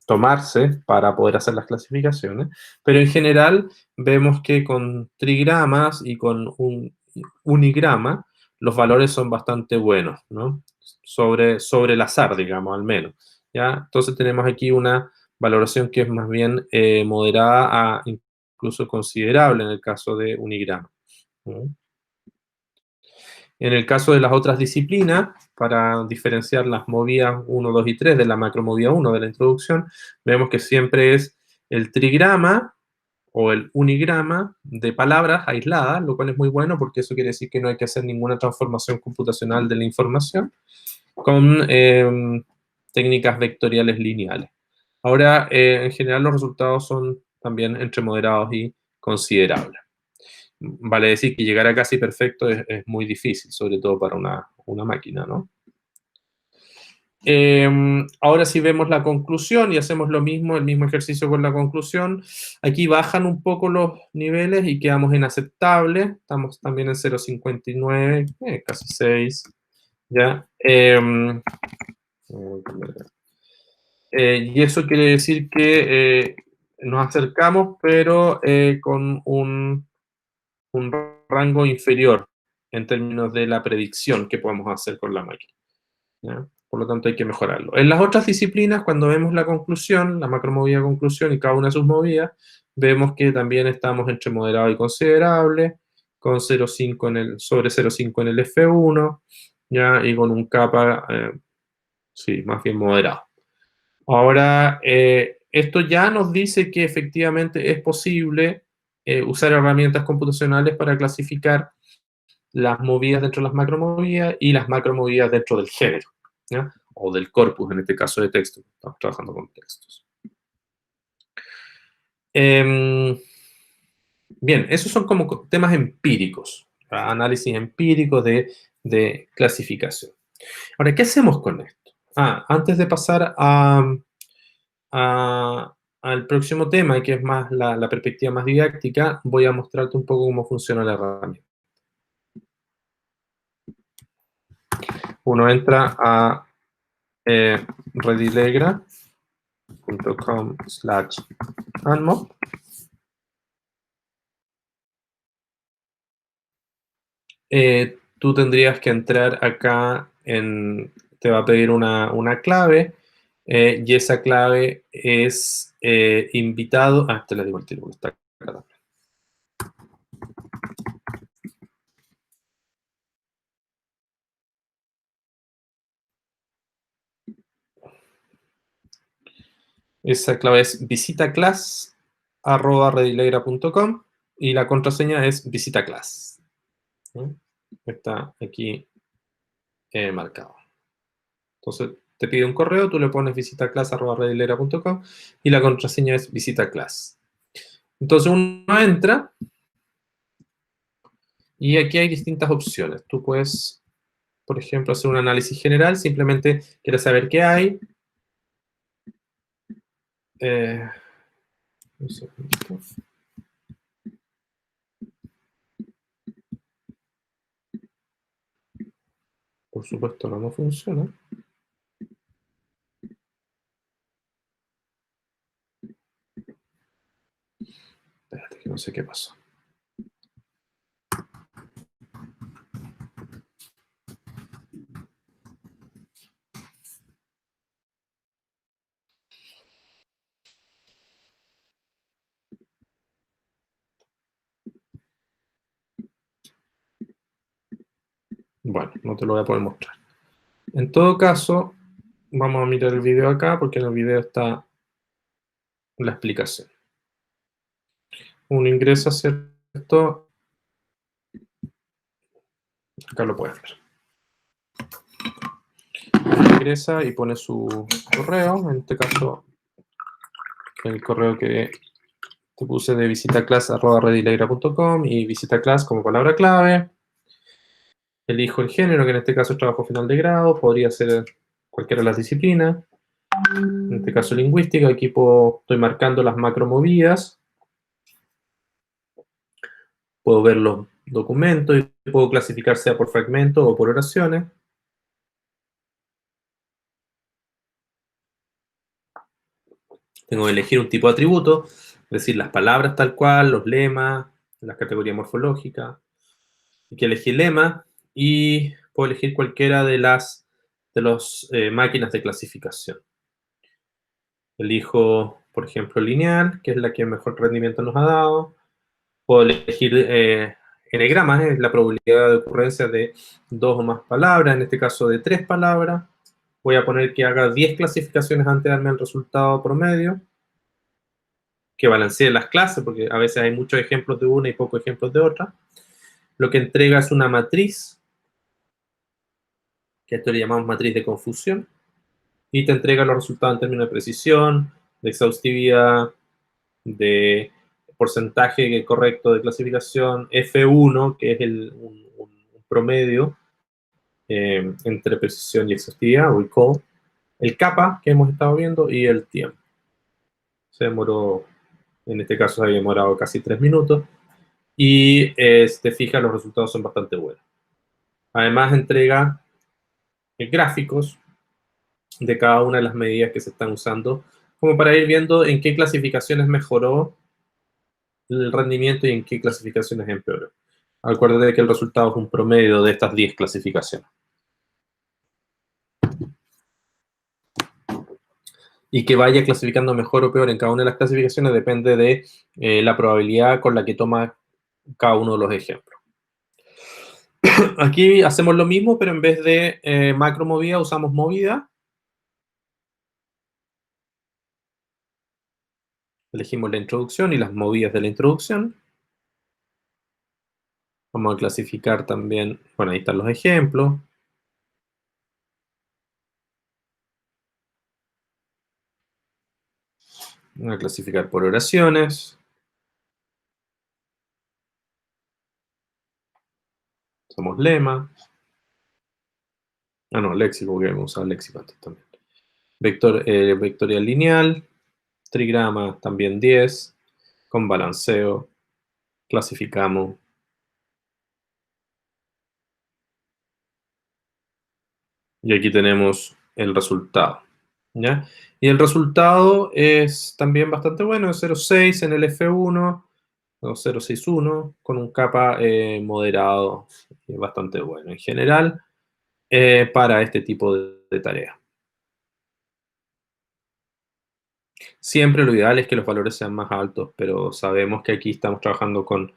tomarse para poder hacer las clasificaciones, pero en general vemos que con trigramas y con un unigrama los valores son bastante buenos, ¿no? Sobre el azar, digamos, al menos, ¿ya? Entonces tenemos aquí una valoración que es más bien moderada a incluso considerable en el caso de unigrama, ¿no? En el caso de las otras disciplinas, para diferenciar las movidas 1, 2 y 3 de la macromovida 1 de la introducción, vemos que siempre es el trigrama o el unigrama de palabras aisladas, lo cual es muy bueno porque eso quiere decir que no hay que hacer ninguna transformación computacional de la información con técnicas vectoriales lineales. Ahora, en general los resultados son también entre moderados y considerables. Vale decir que llegar a casi perfecto es muy difícil, sobre todo para una máquina, ¿no? Ahora si vemos la conclusión y hacemos lo mismo, el mismo ejercicio con la conclusión, aquí bajan un poco los niveles y quedamos en aceptable, estamos también en 0,59, casi 6, ¿ya? Y eso quiere decir que nos acercamos, pero con un rango inferior en términos de la predicción que podemos hacer con la máquina, ¿ya? Por lo tanto, hay que mejorarlo. En las otras disciplinas, cuando vemos la conclusión, la macromovida conclusión y cada una de sus movidas, vemos que también estamos entre moderado y considerable, con 0,5 sobre 0,5 en el F1, ¿ya? Y con un kappa, sí, más bien moderado. Ahora, esto ya nos dice que efectivamente es posible usar herramientas computacionales para clasificar las movidas dentro de las macromovidas y las macromovidas dentro del género, ¿ya? O del corpus, en este caso de texto. Estamos trabajando con textos. Bien, esos son como temas empíricos, análisis empírico de clasificación. Ahora, ¿qué hacemos con esto? Antes de pasar al próximo tema, que es más la perspectiva más didáctica, voy a mostrarte un poco cómo funciona la herramienta. Uno entra a redilegra.com/anmo. Tú tendrías que entrar acá te va a pedir una clave y esa clave es invitado. Te la digo al tiro, está acá también. Esa clave es visitaclass@redilegra.com y la contraseña es visitaclass. ¿Sí? Está aquí marcado. Entonces te pide un correo, tú le pones visitaclass@redilegra.com y la contraseña es visitaclass. Entonces uno entra y aquí hay distintas opciones. Tú puedes, por ejemplo, hacer un análisis general, simplemente quieres saber qué hay. Un segundito. Por supuesto no funciona. Espérate, que no sé qué pasó. Bueno, no te lo voy a poder mostrar. En todo caso, vamos a mirar el video acá porque en el video está la explicación. Uno ingresa, ¿cierto? Acá lo puedes ver. Uno ingresa y pone su correo, en este caso el correo que te puse de visitaclass@redilegra.com y visitaclass como palabra clave. Elijo el género, que en este caso es trabajo final de grado, podría ser cualquiera de las disciplinas. En este caso lingüística, aquí estoy marcando las macromovidas. Puedo ver los documentos y puedo clasificar sea por fragmentos o por oraciones. Tengo que elegir un tipo de atributo, es decir, las palabras tal cual, los lemas, las categorías morfológicas. Hay que elegir lema y puedo elegir cualquiera de las máquinas de clasificación. Elijo, por ejemplo, lineal, que es la que mejor rendimiento nos ha dado. Puedo elegir n-gramas, es la probabilidad de ocurrencia de 2 o más palabras, en este caso de 3 palabras. Voy a poner que haga 10 clasificaciones antes de darme el resultado promedio, que balancee las clases, porque a veces hay muchos ejemplos de una y pocos ejemplos de otra. Lo que entrega es una matriz, que a esto le llamamos matriz de confusión, y te entrega los resultados en términos de precisión, de exhaustividad, de porcentaje correcto de clasificación, F1, que es un promedio entre precisión y exhaustividad, recall, el kappa que hemos estado viendo y el tiempo. Se demoró, en este caso se había demorado casi 3 minutos, y si te fijas, los resultados son bastante buenos. Además entrega gráficos de cada una de las medidas que se están usando, como para ir viendo en qué clasificaciones mejoró el rendimiento y en qué clasificaciones empeoró. Acuérdate que el resultado es un promedio de estas 10 clasificaciones. Y que vaya clasificando mejor o peor en cada una de las clasificaciones depende de la probabilidad con la que toma cada uno de los ejemplos. Aquí hacemos lo mismo, pero en vez de macro movida usamos movida. Elegimos la introducción y las movidas de la introducción. Vamos a clasificar también, bueno, ahí están los ejemplos. Vamos a clasificar por oraciones. Usamos lema. Ah, no, léxico, porque hemos usado léxico antes también. Vectorial lineal. Trigrama también 10. Con balanceo. Clasificamos. Y aquí tenemos el resultado. ¿Ya? Y el resultado es también bastante bueno, es 0,6 en el F1, o 0,61, con un kappa moderado, bastante bueno en general, para este tipo de tarea. Siempre lo ideal es que los valores sean más altos, pero sabemos que aquí estamos trabajando con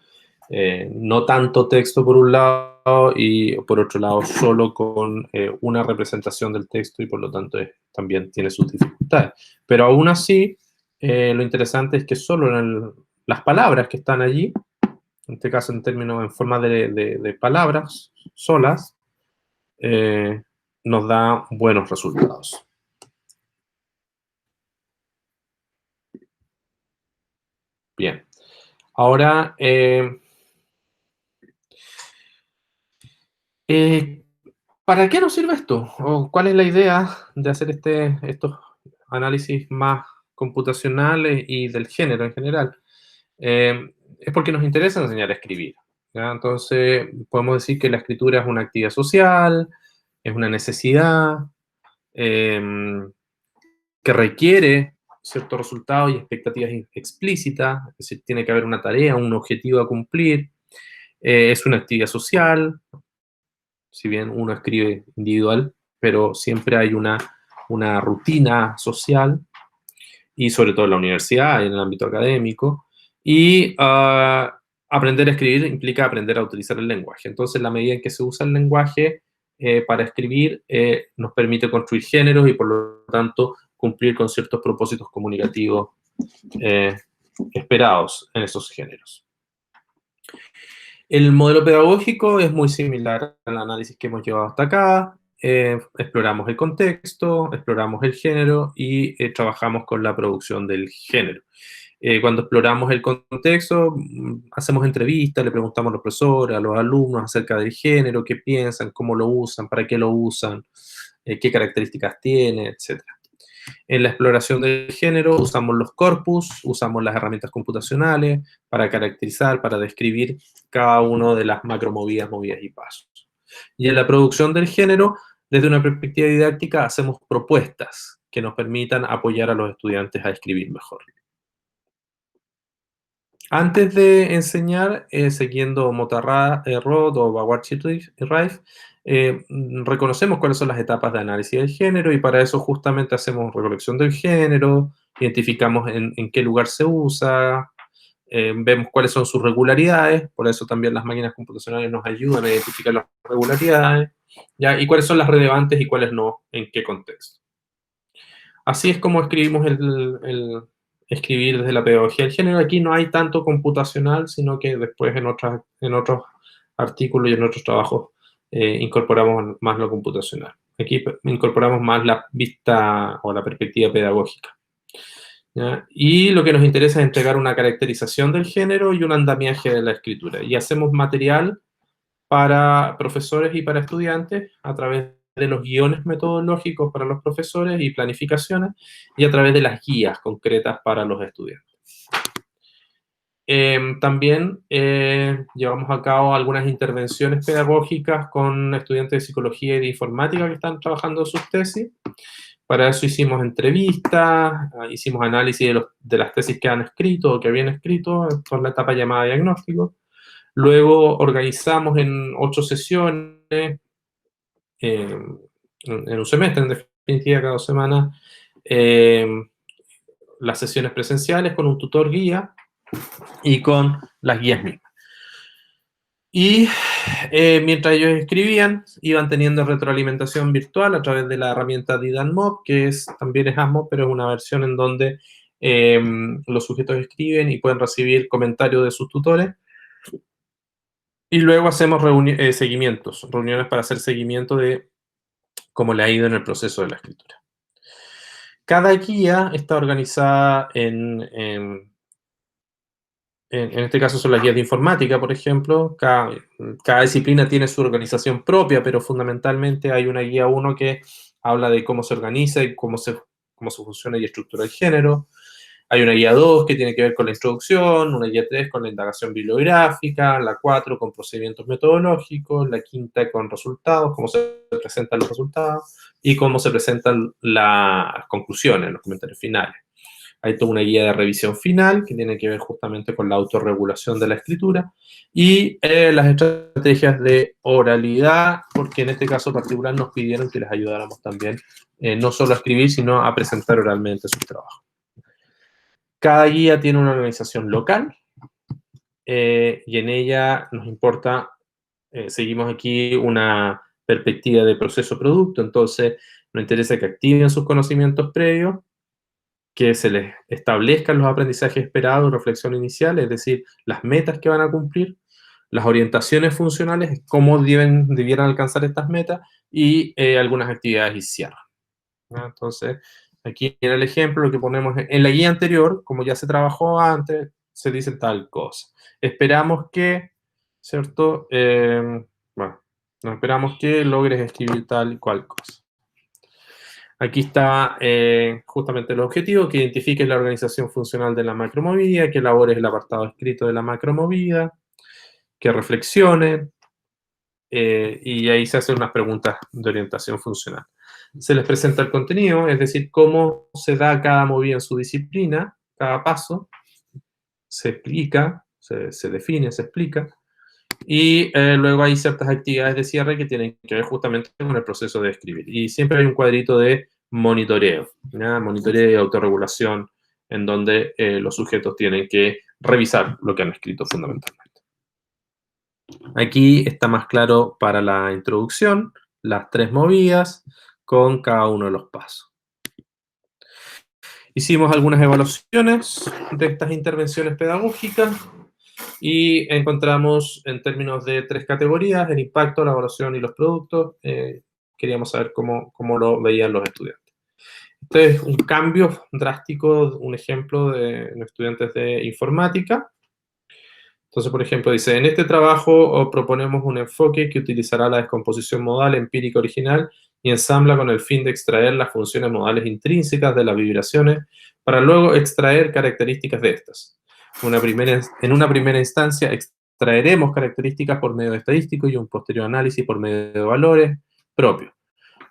no tanto texto por un lado y por otro lado solo con una representación del texto y por lo tanto también tiene sus dificultades. Pero aún así, lo interesante es que solo en las palabras que están allí, en este caso en forma de palabras solas, nos da buenos resultados. Bien. Ahora, ¿para qué nos sirve esto? ¿O cuál es la idea de hacer estos análisis más computacionales y del género en general? Es porque nos interesa enseñar a escribir, ¿ya? Entonces, podemos decir que la escritura es una actividad social, es una necesidad, que requiere ciertos resultados y expectativas explícitas, es decir, tiene que haber una tarea, un objetivo a cumplir, es una actividad social, si bien uno escribe individual, pero siempre hay una rutina social, y sobre todo en la universidad, en el ámbito académico, y aprender a escribir implica aprender a utilizar el lenguaje. Entonces, la medida en que se usa el lenguaje para escribir, nos permite construir géneros y, por lo tanto, cumplir con ciertos propósitos comunicativos esperados en esos géneros. El modelo pedagógico es muy similar al análisis que hemos llevado hasta acá. Exploramos el contexto, exploramos el género y trabajamos con la producción del género. Cuando exploramos el contexto, hacemos entrevistas, le preguntamos a los profesores, a los alumnos acerca del género, qué piensan, cómo lo usan, para qué lo usan, qué características tiene, etc. En la exploración del género usamos los corpus, usamos las herramientas computacionales para caracterizar, para describir cada una de las macromovidas, movidas y pasos. Y en la producción del género, desde una perspectiva didáctica, hacemos propuestas que nos permitan apoyar a los estudiantes a escribir mejor. Antes de enseñar, siguiendo Rod o Bawarchi-Raif, reconocemos cuáles son las etapas de análisis del género y para eso justamente hacemos recolección del género, identificamos en qué lugar se usa, vemos cuáles son sus regularidades, por eso también las máquinas computacionales nos ayudan a identificar las regularidades, ¿ya? Y cuáles son las relevantes y cuáles no, en qué contexto. Así es como escribimos escribir desde la pedagogía del género. Aquí no hay tanto computacional, sino que después en otros artículos y en otros trabajos incorporamos más lo computacional. Aquí incorporamos más la vista o la perspectiva pedagógica, ¿ya? Y lo que nos interesa es entregar una caracterización del género y un andamiaje de la escritura. Y hacemos material para profesores y para estudiantes a través de los guiones metodológicos para los profesores y planificaciones y a través de las guías concretas para los estudiantes. También llevamos a cabo algunas intervenciones pedagógicas con estudiantes de psicología y de informática que están trabajando sus tesis. Para eso hicimos entrevistas, hicimos análisis de las tesis que han escrito o que habían escrito por la etapa llamada diagnóstico. Luego organizamos en 8 sesiones, en un semestre, en definitiva, cada 2 semanas, las sesiones presenciales con un tutor guía y con las guías mismas. Y mientras ellos escribían, iban teniendo retroalimentación virtual a través de la herramienta Didanmob, que también es ASMOB, pero es una versión en donde los sujetos escriben y pueden recibir comentarios de sus tutores. Y luego hacemos seguimientos, reuniones para hacer seguimiento de cómo le ha ido en el proceso de la escritura. Cada guía está organizada en este caso son las guías de informática, por ejemplo. Cada disciplina tiene su organización propia, pero fundamentalmente hay una guía 1 que habla de cómo se organiza y cómo se funciona y estructura el género. Hay una guía 2 que tiene que ver con la introducción, una guía 3 con la indagación bibliográfica, la 4 con procedimientos metodológicos, la 5 con resultados, cómo se presentan los resultados y cómo se presentan las conclusiones, los comentarios finales. Hay toda una guía de revisión final que tiene que ver justamente con la autorregulación de la escritura y las estrategias de oralidad, porque en este caso particular nos pidieron que les ayudáramos también no solo a escribir, sino a presentar oralmente sus trabajos. Cada guía tiene una organización local y en ella nos importa, seguimos aquí una perspectiva de proceso-producto, entonces nos interesa que activen sus conocimientos previos, que se les establezcan los aprendizajes esperados, reflexión inicial, es decir, las metas que van a cumplir, las orientaciones funcionales, cómo debieran alcanzar estas metas y algunas actividades y cierre. Entonces, aquí en el ejemplo lo que ponemos en la guía anterior, como ya se trabajó antes, se dice tal cosa. Esperamos que, ¿cierto? Bueno, no esperamos que logres escribir tal y cual cosa. Aquí está justamente el objetivo, que identifiques la organización funcional de la macromovida, que elabores el apartado escrito de la macromovida, que reflexionen, y ahí se hacen unas preguntas de orientación funcional. Se les presenta el contenido, es decir, cómo se da cada movida en su disciplina, cada paso, se explica, se define, se explica, y luego hay ciertas actividades de cierre que tienen que ver justamente con el proceso de escribir. Y siempre hay un cuadrito de monitoreo, ¿ya? Monitoreo y autorregulación, en donde los sujetos tienen que revisar lo que han escrito fundamentalmente. Aquí está más claro para la introducción, las 3 movidas con cada uno de los pasos. Hicimos algunas evaluaciones de estas intervenciones pedagógicas y encontramos en términos de 3 categorías, el impacto, la evaluación y los productos. Queríamos saber cómo lo veían los estudiantes. Este es un cambio drástico, un ejemplo de estudiantes de informática. Entonces, por ejemplo, dice, en este trabajo proponemos un enfoque que utilizará la descomposición modal empírica original y ensambla con el fin de extraer las funciones modales intrínsecas de las vibraciones para luego extraer características de estas. En una primera instancia, extraeremos características por medio estadístico y un posterior análisis por medio de valores propios.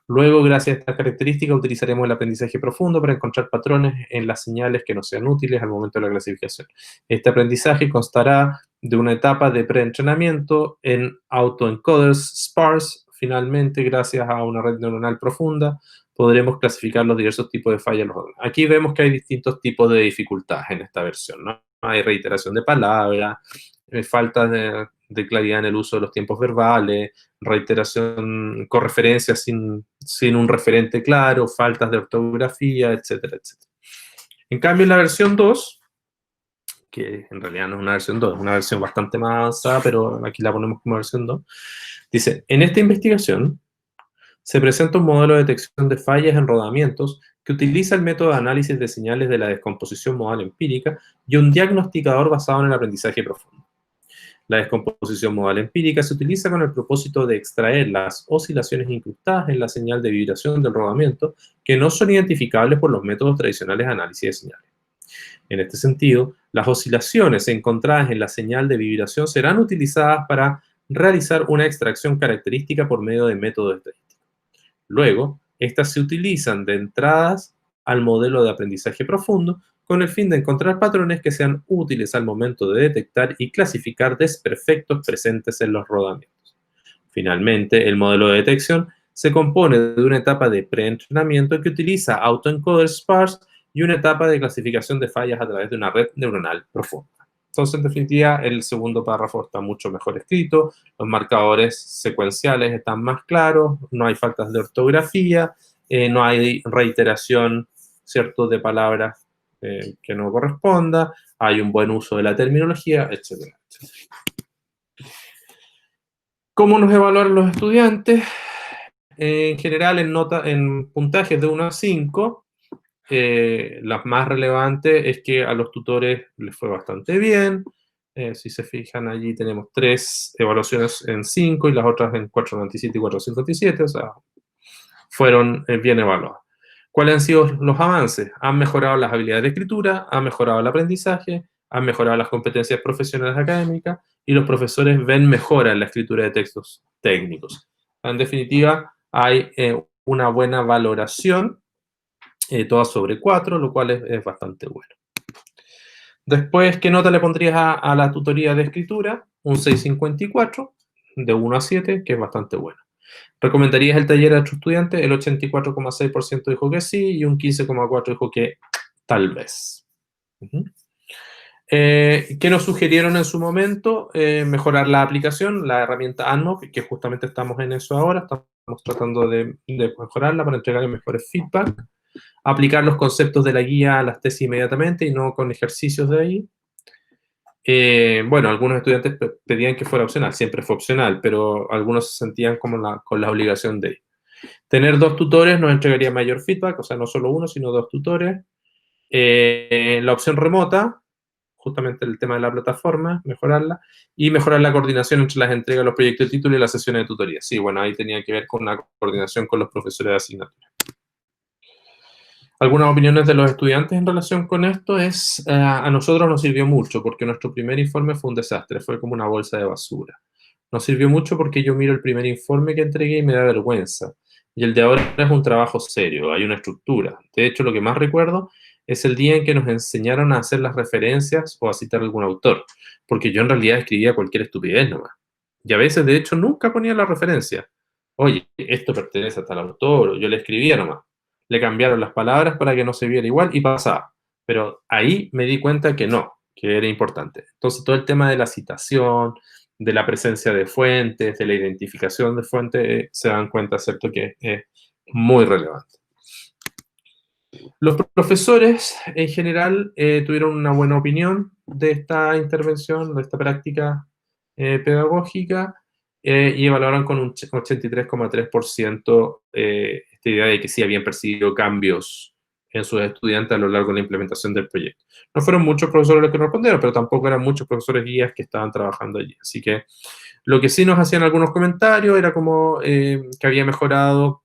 Luego, gracias a esta característica, utilizaremos el aprendizaje profundo para encontrar patrones en las señales que nos sean útiles al momento de la clasificación. Este aprendizaje constará de una etapa de preentrenamiento en autoencoders sparse. Finalmente, gracias a una red neuronal profunda, podremos clasificar los diversos tipos de fallas. Aquí vemos que hay distintos tipos de dificultades en esta versión, ¿no? Hay reiteración de palabras, falta de claridad en el uso de los tiempos verbales, reiteración, correferencia sin un referente claro, faltas de ortografía, etcétera, etcétera. En cambio, en la versión 2, que en realidad no es una versión 2, es una versión bastante más avanzada, pero aquí la ponemos como versión 2, dice, en esta investigación se presenta un modelo de detección de fallas en rodamientos que utiliza el método de análisis de señales de la descomposición modal empírica y un diagnosticador basado en el aprendizaje profundo. La descomposición modal empírica se utiliza con el propósito de extraer las oscilaciones incrustadas en la señal de vibración del rodamiento que no son identificables por los métodos tradicionales de análisis de señales. En este sentido, las oscilaciones encontradas en la señal de vibración serán utilizadas para realizar una extracción característica por medio de métodos estadísticos. Luego, estas se utilizan de entradas al modelo de aprendizaje profundo con el fin de encontrar patrones que sean útiles al momento de detectar y clasificar desperfectos presentes en los rodamientos. Finalmente, el modelo de detección se compone de una etapa de preentrenamiento que utiliza autoencoders sparse y una etapa de clasificación de fallas a través de una red neuronal profunda. Entonces, en definitiva, el segundo párrafo está mucho mejor escrito, los marcadores secuenciales están más claros, no hay faltas de ortografía, no hay reiteración, ¿cierto?, de palabras que no corresponda, hay un buen uso de la terminología, etcétera, etcétera. ¿Cómo nos evaluaron los estudiantes? En general, en puntajes de 1 a 5, las más relevantes es que a los tutores les fue bastante bien. Si se fijan, allí tenemos 3 evaluaciones en 5 y las otras en 4.97 y 4.57, o sea, fueron bien evaluadas. ¿Cuáles han sido los avances? Han mejorado las habilidades de escritura, han mejorado el aprendizaje, han mejorado las competencias profesionales académicas y los profesores ven mejora en la escritura de textos técnicos. En definitiva, hay una buena valoración, todas sobre 4, lo cual es bastante bueno. Después, ¿qué nota le pondrías a la tutoría de escritura? Un 6.54, de 1 a 7, que es bastante bueno. ¿Recomendarías el taller a tu estudiante? El 84,6% dijo que sí y un 15,4% dijo que tal vez. ¿Qué nos sugirieron en su momento? Mejorar la aplicación, la herramienta ANMOP, que justamente estamos en eso ahora, estamos tratando de mejorarla para entregar mejores feedback. Aplicar los conceptos de la guía a las tesis inmediatamente y no con ejercicios de ahí. Bueno, algunos estudiantes pedían que fuera opcional, siempre fue opcional, pero algunos se sentían como con la obligación de ir. Tener 2 tutores nos entregaría mayor feedback, o sea, no solo uno, sino 2 tutores. La opción remota, justamente el tema de la plataforma, mejorarla, y mejorar la coordinación entre las entregas de los proyectos de título y las sesiones de tutoría. Sí, bueno, ahí tenía que ver con una coordinación con los profesores de asignatura. Algunas opiniones de los estudiantes en relación con esto es, a nosotros nos sirvió mucho porque nuestro primer informe fue un desastre, fue como una bolsa de basura. Nos sirvió mucho porque yo miro el primer informe que entregué y me da vergüenza. Y el de ahora es un trabajo serio, hay una estructura. De hecho, lo que más recuerdo es el día en que nos enseñaron a hacer las referencias o a citar algún autor, porque yo en realidad escribía cualquier estupidez nomás. Y a veces, de hecho, nunca ponía la referencia. Oye, esto pertenece a tal autor, o yo le escribía nomás. Le cambiaron las palabras para que no se viera igual y pasaba. Pero ahí me di cuenta que no, que era importante. Entonces, todo el tema de la citación, de la presencia de fuentes, de la identificación de fuentes, se dan cuenta, ¿cierto?, que es muy relevante. Los profesores, en general, tuvieron una buena opinión de esta intervención, de esta práctica pedagógica, y evaluaron con un 83,3% esta idea de que sí habían percibido cambios en sus estudiantes a lo largo de la implementación del proyecto. No fueron muchos profesores los que respondieron, pero tampoco eran muchos profesores guías que estaban trabajando allí. Así que lo que sí nos hacían algunos comentarios era como que había mejorado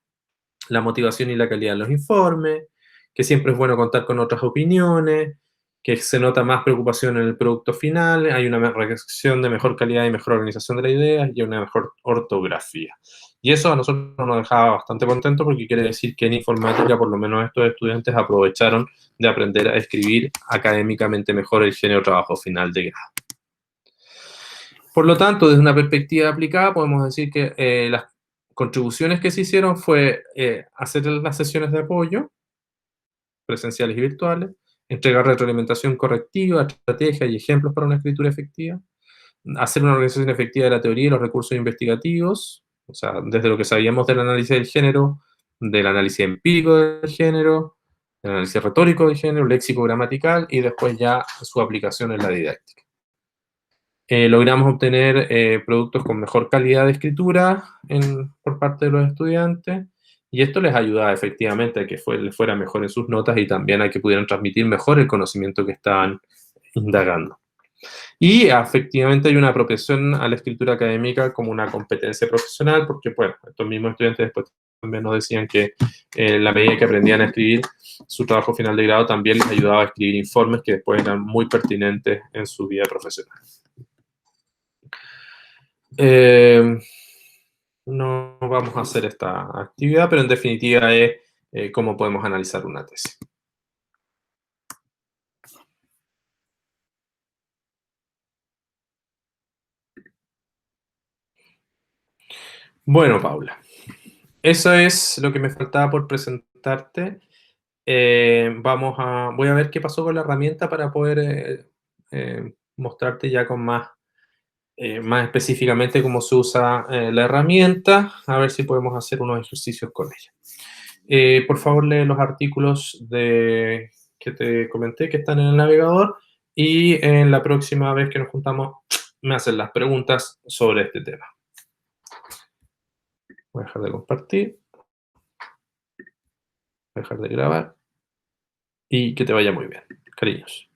la motivación y la calidad de los informes, que siempre es bueno contar con otras opiniones, que se nota más preocupación en el producto final, hay una redacción de mejor calidad y mejor organización de las ideas y una mejor ortografía. Y eso a nosotros nos dejaba bastante contentos porque quiere decir que en informática, por lo menos estos estudiantes aprovecharon de aprender a escribir académicamente mejor el género trabajo final de grado. Por lo tanto, desde una perspectiva aplicada, podemos decir que las contribuciones que se hicieron fue hacer las sesiones de apoyo, presenciales y virtuales, entregar retroalimentación correctiva, estrategias y ejemplos para una escritura efectiva, hacer una organización efectiva de la teoría y los recursos investigativos, o sea, desde lo que sabíamos del análisis del género, del análisis empírico del género, del análisis retórico del género, léxico gramatical y después ya su aplicación en la didáctica. Logramos obtener productos con mejor calidad de escritura por parte de los estudiantes y esto les ayudaba efectivamente a que les fuera mejor en sus notas y también a que pudieran transmitir mejor el conocimiento que estaban indagando. Y efectivamente hay una apropiación a la escritura académica como una competencia profesional, porque, bueno, estos mismos estudiantes después también nos decían que en la medida que aprendían a escribir su trabajo final de grado también les ayudaba a escribir informes que después eran muy pertinentes en su vida profesional. No vamos a hacer esta actividad, pero en definitiva es cómo podemos analizar una tesis. Bueno, Paula, eso es lo que me faltaba por presentarte. Voy a ver qué pasó con la herramienta para poder mostrarte ya con más específicamente cómo se usa la herramienta, a ver si podemos hacer unos ejercicios con ella. Por favor, lee los artículos que te comenté que están en el navegador y en la próxima vez que nos juntamos me hacen las preguntas sobre este tema. Voy a dejar de compartir, voy a dejar de grabar y que te vaya muy bien. Cariños.